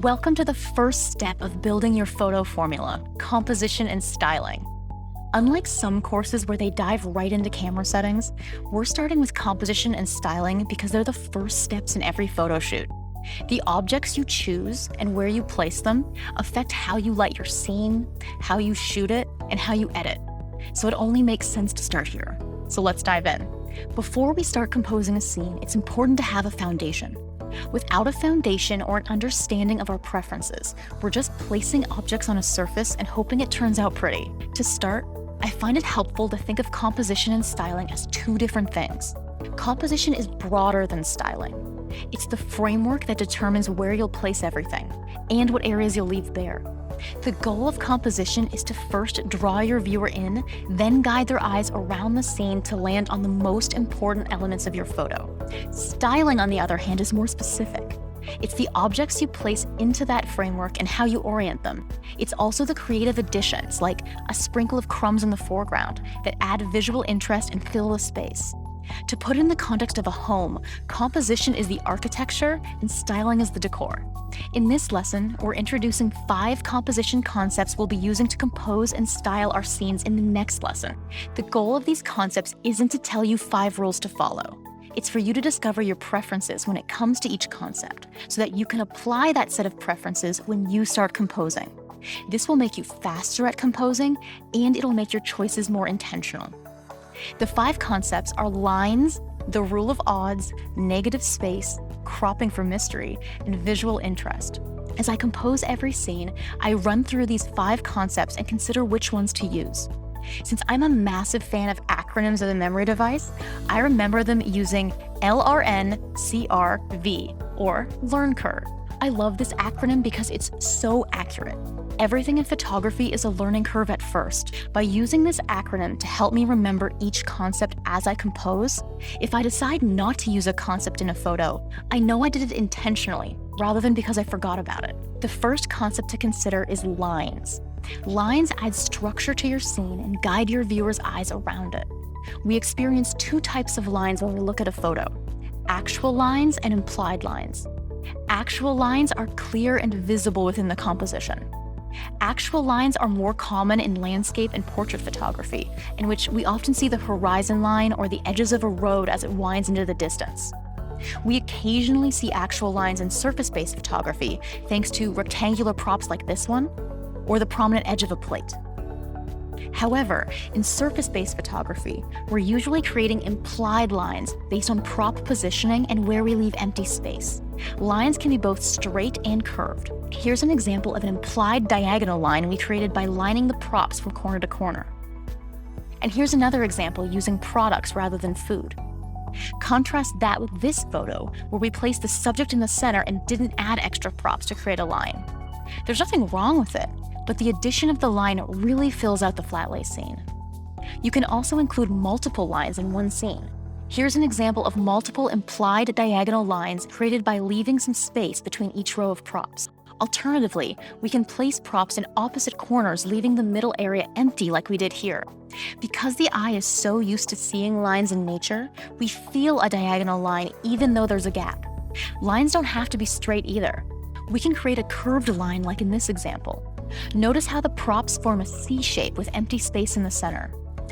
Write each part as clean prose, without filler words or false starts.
Welcome to the first step of building your photo formula, composition and styling. Unlike some courses where they dive right into camera settings, we're starting with composition and styling because they're the first steps in every photo shoot. The objects you choose and where you place them affect how you light your scene, how you shoot it, and how you edit. So it only makes sense to start here. So let's dive in. Before we start composing a scene, it's important to have a foundation. Without a foundation or an understanding of our preferences, we're just placing objects on a surface and hoping it turns out pretty. To start, I find it helpful to think of composition and styling as two different things. Composition is broader than styling. It's the framework that determines where you'll place everything and what areas you'll leave bare. The goal of composition is to first draw your viewer in, then guide their eyes around the scene to land on the most important elements of your photo. Styling, on the other hand, is more specific. It's the objects you place into that framework and how you orient them. It's also the creative additions, like a sprinkle of crumbs in the foreground, that add visual interest and fill the space. To put it in the context of a home, composition is the architecture and styling is the decor. In this lesson, we're introducing 5 composition concepts we'll be using to compose and style our scenes in the next lesson. The goal of these concepts isn't to tell you 5 rules to follow. It's for you to discover your preferences when it comes to each concept, so that you can apply that set of preferences when you start composing. This will make you faster at composing, and it'll make your choices more intentional. The 5 concepts are lines, the rule of odds, negative space, cropping for mystery, and visual interest. As I compose every scene, I run through these 5 concepts and consider which ones to use. Since I'm a massive fan of acronyms as a memory device, I remember them using LRNCRV, or Learn Curve. I love this acronym because it's so accurate. Everything in photography is a learning curve at first. By using this acronym to help me remember each concept as I compose, if I decide not to use a concept in a photo, I know I did it intentionally, rather than because I forgot about it. The first concept to consider is lines. Lines add structure to your scene and guide your viewer's eyes around it. We experience 2 types of lines when we look at a photo: actual lines and implied lines. Actual lines are clear and visible within the composition. Actual lines are more common in landscape and portrait photography, in which we often see the horizon line or the edges of a road as it winds into the distance. We occasionally see actual lines in surface-based photography, thanks to rectangular props like this one, or the prominent edge of a plate. However, in surface-based photography, we're usually creating implied lines based on prop positioning and where we leave empty space. Lines can be both straight and curved. Here's an example of an implied diagonal line we created by lining the props from corner to corner. And here's another example using products rather than food. Contrast that with this photo, where we placed the subject in the center and didn't add extra props to create a line. There's nothing wrong with it, but the addition of the line really fills out the flat lay scene. You can also include multiple lines in one scene. Here's an example of multiple implied diagonal lines created by leaving some space between each row of props. Alternatively, we can place props in opposite corners, leaving the middle area empty like we did here. Because the eye is so used to seeing lines in nature, we feel a diagonal line even though there's a gap. Lines don't have to be straight either. We can create a curved line like in this example. Notice how the props form a C shape with empty space in the center.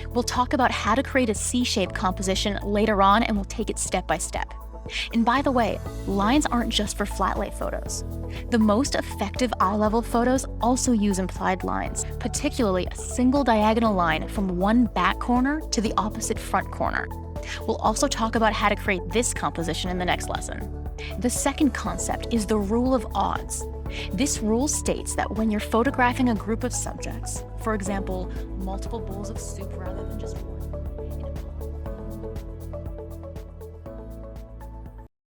We'll talk about how to create a C-shaped composition later on, and we'll take it step by step. And by the way, lines aren't just for flat lay photos. The most effective eye-level photos also use implied lines, particularly a single diagonal line from one back corner to the opposite front corner. We'll also talk about how to create this composition in the next lesson. The second concept is the rule of odds. This rule states that when you're photographing a group of subjects, for example, multiple bowls of soup rather than just one,